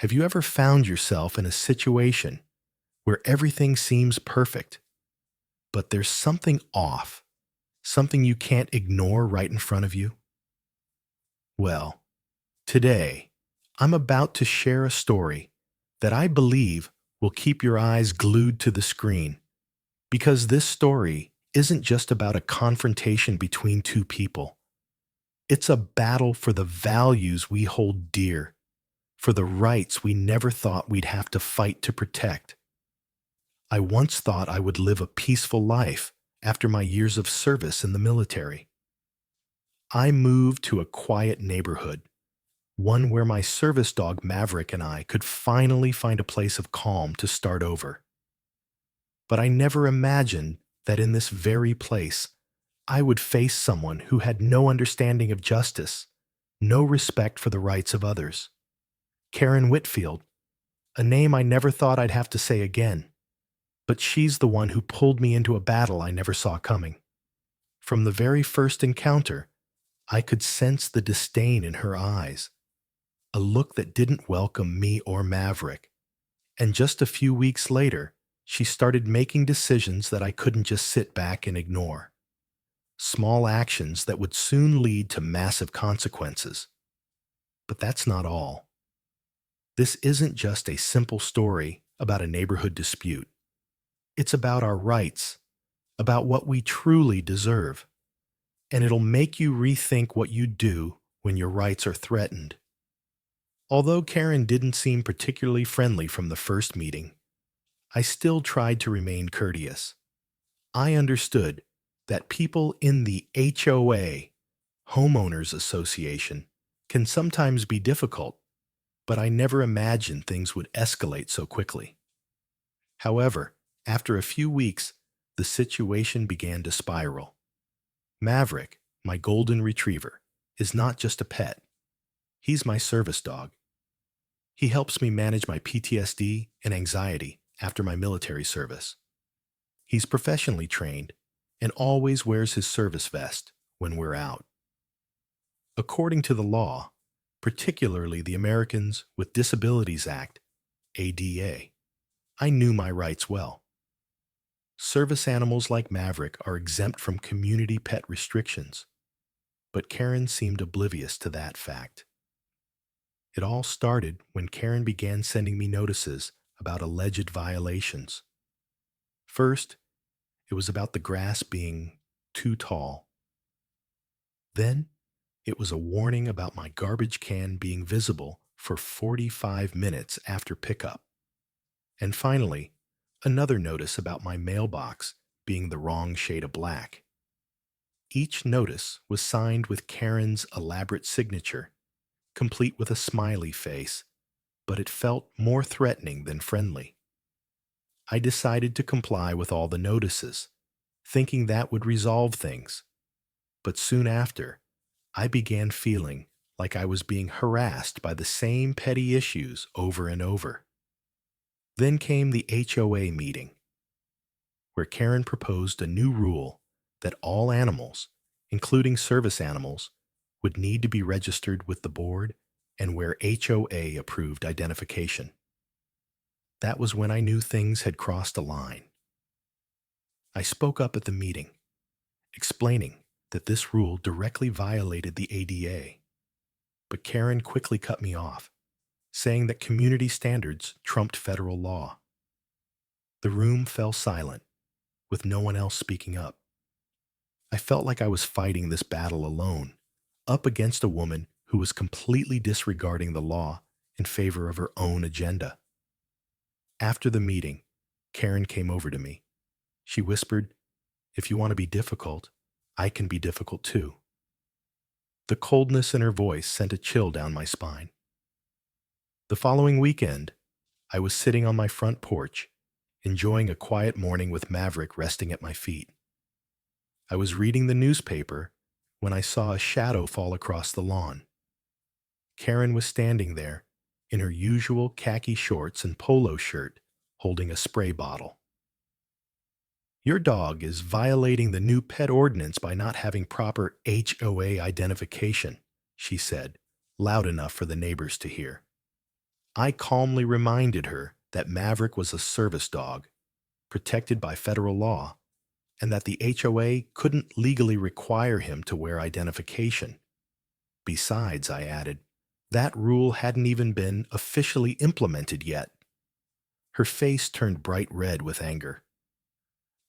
Have you ever found yourself in a situation where everything seems perfect, but there's something off, something you can't ignore right in front of you? Well, today, I'm about to share a story that I believe will keep your eyes glued to the screen, because this story isn't just about a confrontation between two people. It's a battle for the values we hold dear, for the rights we never thought we'd have to fight to protect. I once thought I would live a peaceful life after my years of service in the military. I moved to a quiet neighborhood, one where my service dog Maverick and I could finally find a place of calm to start over. But I never imagined that in this very place, I would face someone who had no understanding of justice, no respect for the rights of others. Karen Whitfield, a name I never thought I'd have to say again. But she's the one who pulled me into a battle I never saw coming. From the very first encounter, I could sense the disdain in her eyes, a look that didn't welcome me or Maverick. And just a few weeks later, she started making decisions that I couldn't just sit back and ignore. Small actions that would soon lead to massive consequences. But that's not all. This isn't just a simple story about a neighborhood dispute. It's about our rights, about what we truly deserve. And it'll make you rethink what you do when your rights are threatened. Although Karen didn't seem particularly friendly from the first meeting, I still tried to remain courteous. I understood that people in the HOA, Homeowners Association, can sometimes be difficult, but I never imagined things would escalate so quickly. However, after a few weeks, the situation began to spiral. Maverick, my golden retriever, is not just a pet. He's my service dog. He helps me manage my PTSD and anxiety after my military service. He's professionally trained and always wears his service vest when we're out. According to the law, particularly the Americans with Disabilities Act, ADA, I knew my rights well. Service animals like Maverick are exempt from community pet restrictions, but Karen seemed oblivious to that fact. It all started when Karen began sending me notices about alleged violations. First, it was about the grass being too tall. Then, it was a warning about my garbage can being visible for 45 minutes after pickup. And finally, another notice about my mailbox being the wrong shade of black. Each notice was signed with Karen's elaborate signature, complete with a smiley face, but it felt more threatening than friendly. I decided to comply with all the notices, thinking that would resolve things. But soon after, I began feeling like I was being harassed by the same petty issues over and over. Then came the HOA meeting, where Karen proposed a new rule that all animals, including service animals, would need to be registered with the board and wear HOA-approved identification. That was when I knew things had crossed a line. I spoke up at the meeting, explaining that this rule directly violated the ADA, but Karen quickly cut me off, saying that community standards trumped federal law. The room fell silent, with no one else speaking up. I felt like I was fighting this battle alone, up against a woman who was completely disregarding the law in favor of her own agenda. After the meeting, Karen came over to me. She whispered, "If you want to be difficult, I can be difficult too." The coldness in her voice sent a chill down my spine. The following weekend, I was sitting on my front porch, enjoying a quiet morning with Maverick resting at my feet. I was reading the newspaper when I saw a shadow fall across the lawn. Karen was standing there in her usual khaki shorts and polo shirt, holding a spray bottle. "Your dog is violating the new pet ordinance by not having proper HOA identification," she said, loud enough for the neighbors to hear. I calmly reminded her that Maverick was a service dog, protected by federal law, and that the HOA couldn't legally require him to wear identification. Besides, I added, that rule hadn't even been officially implemented yet. Her face turned bright red with anger.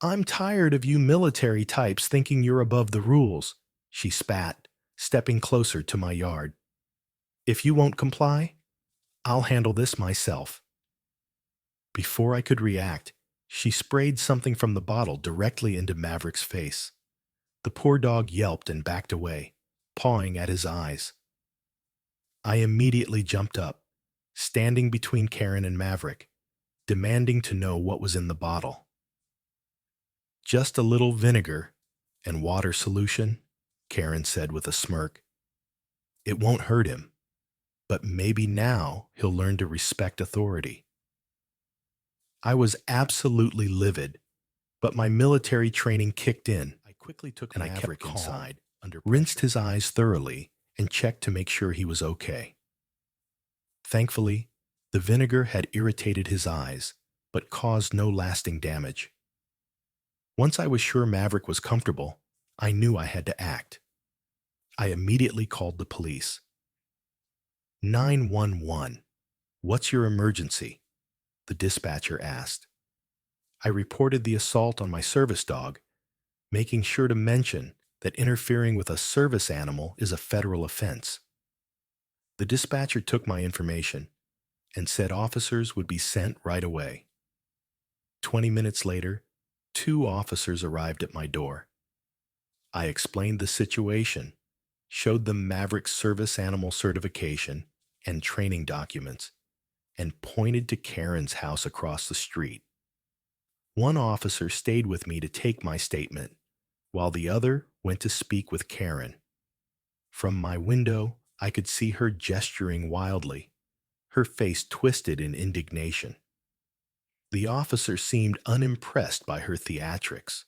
"I'm tired of you military types thinking you're above the rules," she spat, stepping closer to my yard. "If you won't comply, I'll handle this myself." Before I could react, she sprayed something from the bottle directly into Maverick's face. The poor dog yelped and backed away, pawing at his eyes. I immediately jumped up, standing between Karen and Maverick, demanding to know what was in the bottle. "Just a little vinegar and water solution," Karen said with a smirk. "It won't hurt him, but maybe now he'll learn to respect authority." I was absolutely livid, but my military training kicked in. I quickly took Maverick inside, rinsed his eyes thoroughly, and checked to make sure he was okay. Thankfully, the vinegar had irritated his eyes, but caused no lasting damage. Once I was sure Maverick was comfortable, I knew I had to act. I immediately called the police. 911. "What's your emergency?" the dispatcher asked. I reported the assault on my service dog, making sure to mention that interfering with a service animal is a federal offense. The dispatcher took my information and said officers would be sent right away. 20 minutes later, 2 officers arrived at my door. I explained the situation, showed them Maverick's service animal certification and training documents, and pointed to Karen's house across the street. One officer stayed with me to take my statement, while the other went to speak with Karen. From my window, I could see her gesturing wildly, her face twisted in indignation. The officer seemed unimpressed by her theatrics.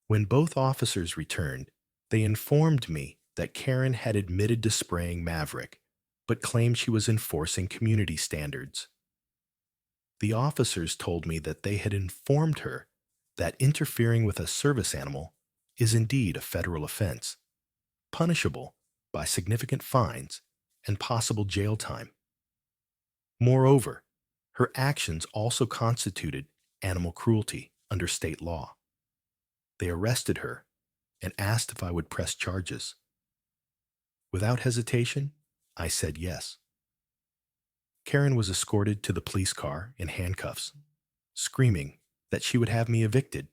When both officers returned, they informed me that Karen had admitted to spraying Maverick, but claimed she was enforcing community standards. The officers told me that they had informed her that interfering with a service animal is indeed a federal offense, punishable by significant fines and possible jail time. Moreover, her actions also constituted animal cruelty under state law. They arrested her and asked if I would press charges. Without hesitation, I said yes. Karen was escorted to the police car in handcuffs, screaming that she would have me evicted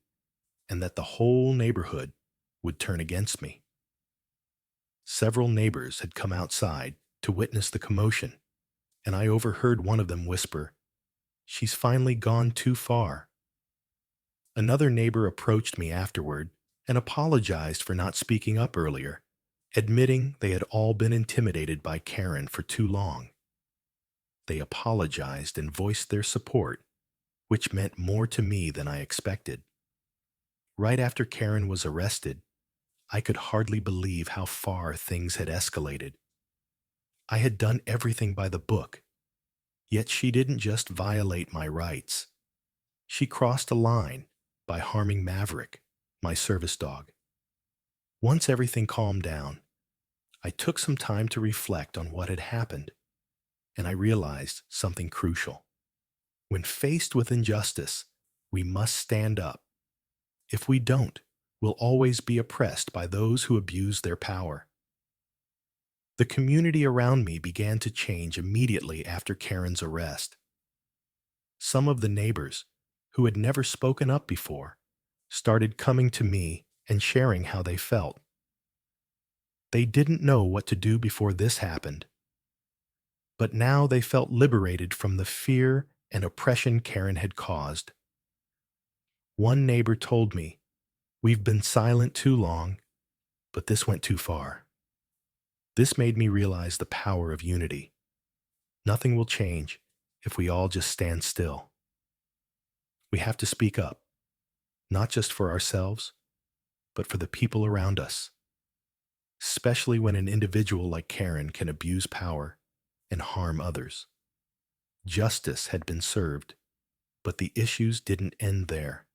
and that the whole neighborhood would turn against me. Several neighbors had come outside to witness the commotion, and I overheard one of them whisper, "She's finally gone too far." Another neighbor approached me afterward and apologized for not speaking up earlier, admitting they had all been intimidated by Karen for too long. They apologized and voiced their support, which meant more to me than I expected. Right after Karen was arrested, I could hardly believe how far things had escalated. I had done everything by the book, yet she didn't just violate my rights. She crossed a line by harming Maverick, my service dog. Once everything calmed down, I took some time to reflect on what had happened, and I realized something crucial. When faced with injustice, we must stand up. If we don't, we'll always be oppressed by those who abuse their power. The community around me began to change immediately after Karen's arrest. Some of the neighbors, who had never spoken up before, started coming to me and sharing how they felt. They didn't know what to do before this happened, but now they felt liberated from the fear and oppression Karen had caused. One neighbor told me, "We've been silent too long, but this went too far." This made me realize the power of unity. Nothing will change if we all just stand still. We have to speak up, not just for ourselves, but for the people around us, especially when an individual like Karen can abuse power and harm others. Justice had been served, but the issues didn't end there.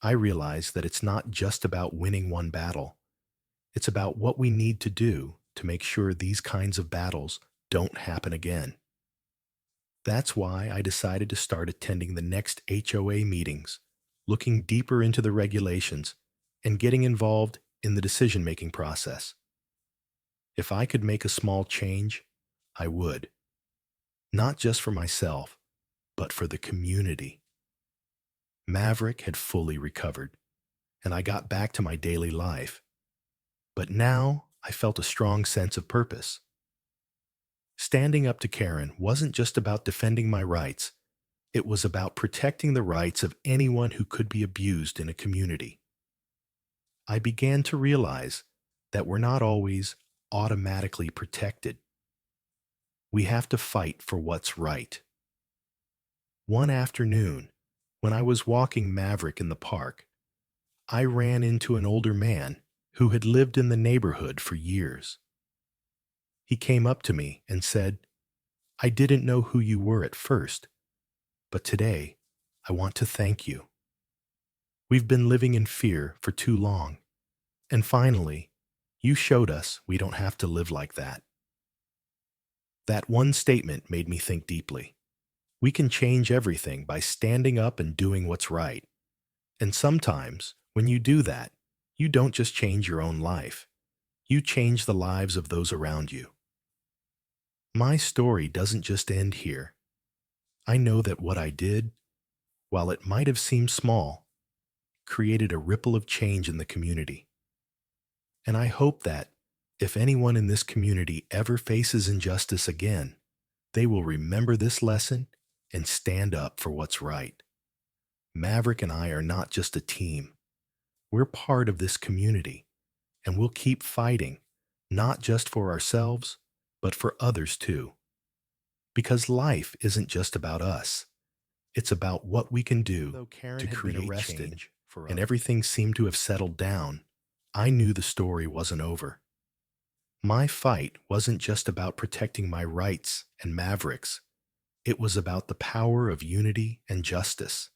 I realized that it's not just about winning one battle. It's about what we need to do to make sure these kinds of battles don't happen again. That's why I decided to start attending the next HOA meetings, looking deeper into the regulations, and getting involved in the decision-making process. If I could make a small change, I would. Not just for myself, but for the community. Maverick had fully recovered, and I got back to my daily life. But now I felt a strong sense of purpose. Standing up to Karen wasn't just about defending my rights, it was about protecting the rights of anyone who could be abused in a community. I began to realize that we're not always automatically protected. We have to fight for what's right. One afternoon, when I was walking Maverick in the park, I ran into an older man who had lived in the neighborhood for years. He came up to me and said, "I didn't know who you were at first, but today I want to thank you. We've been living in fear for too long, and finally, you showed us we don't have to live like that." That one statement made me think deeply. We can change everything by standing up and doing what's right. And sometimes, when you do that, you don't just change your own life. You change the lives of those around you. My story doesn't just end here. I know that what I did, while it might have seemed small, created a ripple of change in the community. And I hope that, if anyone in this community ever faces injustice again, they will remember this lesson and stand up for what's right. Maverick and I are not just a team. We're part of this community, and we'll keep fighting, not just for ourselves, but for others too. Because life isn't just about us. It's about what we can do to create change. And everything seemed to have settled down, I knew the story wasn't over. My fight wasn't just about protecting my rights and Maverick's. It was about the power of unity and justice.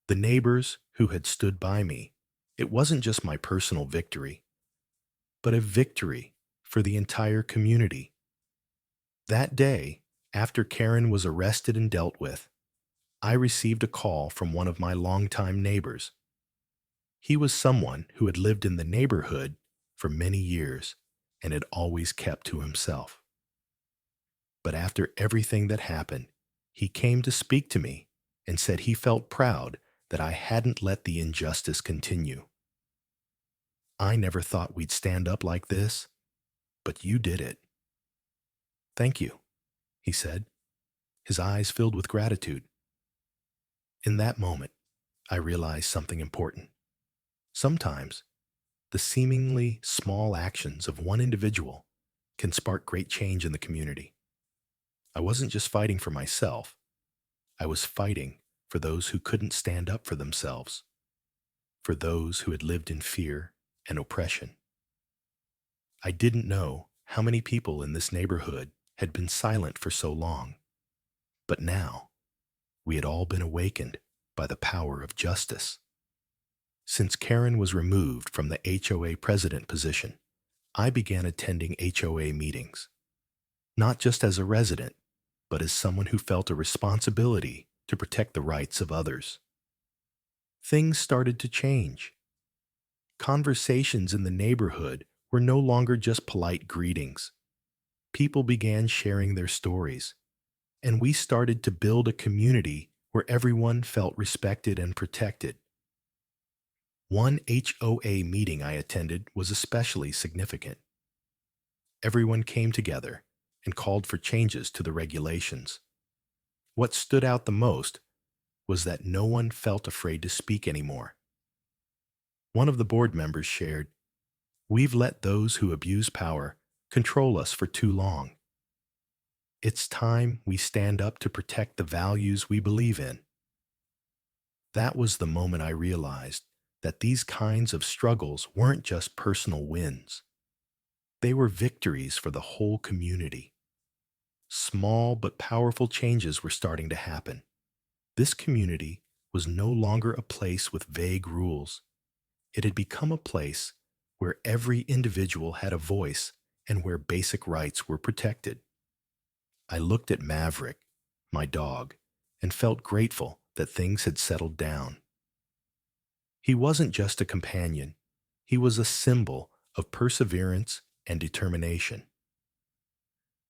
The neighbors who had stood by me, it wasn't just my personal victory, but a victory for the entire community. That day, after Karen was arrested and dealt with, I received a call from one of my longtime neighbors. He was someone who had lived in the neighborhood for many years and had always kept to himself. But after everything that happened, he came to speak to me and said he felt proud that I hadn't let the injustice continue. "I never thought we'd stand up like this, but you did it." "Thank you," he said, his eyes filled with gratitude. In that moment, I realized something important. Sometimes, the seemingly small actions of one individual can spark great change in the community. I wasn't just fighting for myself. I was fighting for those who couldn't stand up for themselves, for those who had lived in fear and oppression. I didn't know how many people in this neighborhood had been silent for so long, but now we had all been awakened by the power of justice. Since Karen was removed from the HOA president position, I began attending HOA meetings, not just as a resident, but as someone who felt a responsibility to protect the rights of others. Things started to change. Conversations in the neighborhood were no longer just polite greetings. People began sharing their stories, and we started to build a community where everyone felt respected and protected. One HOA meeting I attended was especially significant. Everyone came together and called for changes to the regulations. What stood out the most was that no one felt afraid to speak anymore. One of the board members shared, "We've let those who abuse power control us for too long. It's time we stand up to protect the values we believe in." That was the moment I realized that these kinds of struggles weren't just personal wins. They were victories for the whole community. Small but powerful changes were starting to happen. This community was no longer a place with vague rules. It had become a place where every individual had a voice and where basic rights were protected. I looked at Maverick, my dog, and felt grateful that things had settled down. He wasn't just a companion, he was a symbol of perseverance and determination.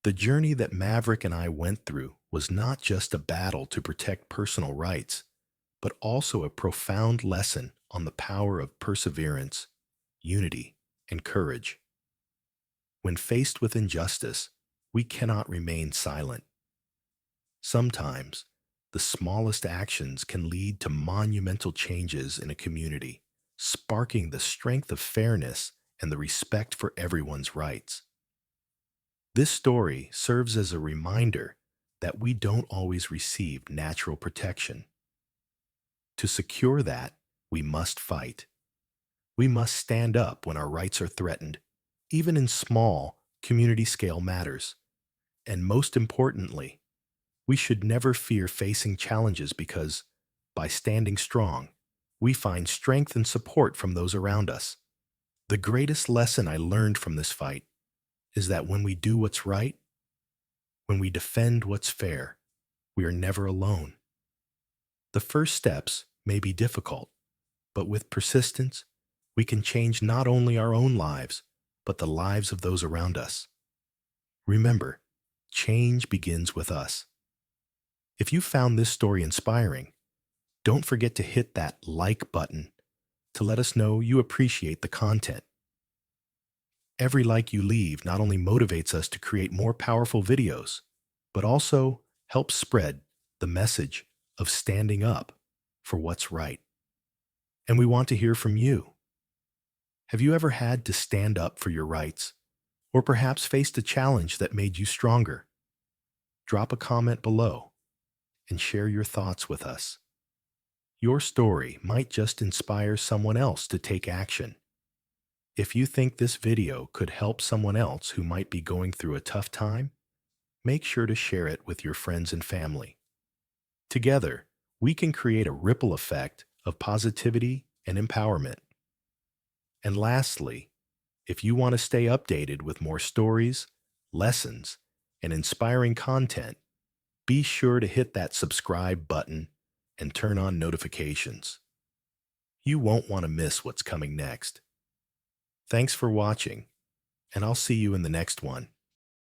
The journey that Maverick and I went through was not just a battle to protect personal rights, but also a profound lesson on the power of perseverance, unity, and courage. When faced with injustice, we cannot remain silent. Sometimes, the smallest actions can lead to monumental changes in a community, sparking the strength of fairness and the respect for everyone's rights. This story serves as a reminder that we don't always receive natural protection. To secure that, we must fight. We must stand up when our rights are threatened, even in small, community-scale matters. And most importantly, we should never fear facing challenges because, by standing strong, we find strength and support from those around us. The greatest lesson I learned from this fight is that when we do what's right, when we defend what's fair, we are never alone. The first steps may be difficult, but with persistence, we can change not only our own lives, but the lives of those around us. Remember, change begins with us. If you found this story inspiring, don't forget to hit that like button to let us know you appreciate the content. Every like you leave not only motivates us to create more powerful videos, but also helps spread the message of standing up for what's right. And we want to hear from you. Have you ever had to stand up for your rights, or perhaps faced a challenge that made you stronger? Drop a comment below and share your thoughts with us. Your story might just inspire someone else to take action. If you think this video could help someone else who might be going through a tough time, make sure to share it with your friends and family. Together, we can create a ripple effect of positivity and empowerment. And lastly, if you want to stay updated with more stories, lessons, and inspiring content, be sure to hit that subscribe button and turn on notifications. You won't want to miss what's coming next. Thanks for watching, and I'll see you in the next one.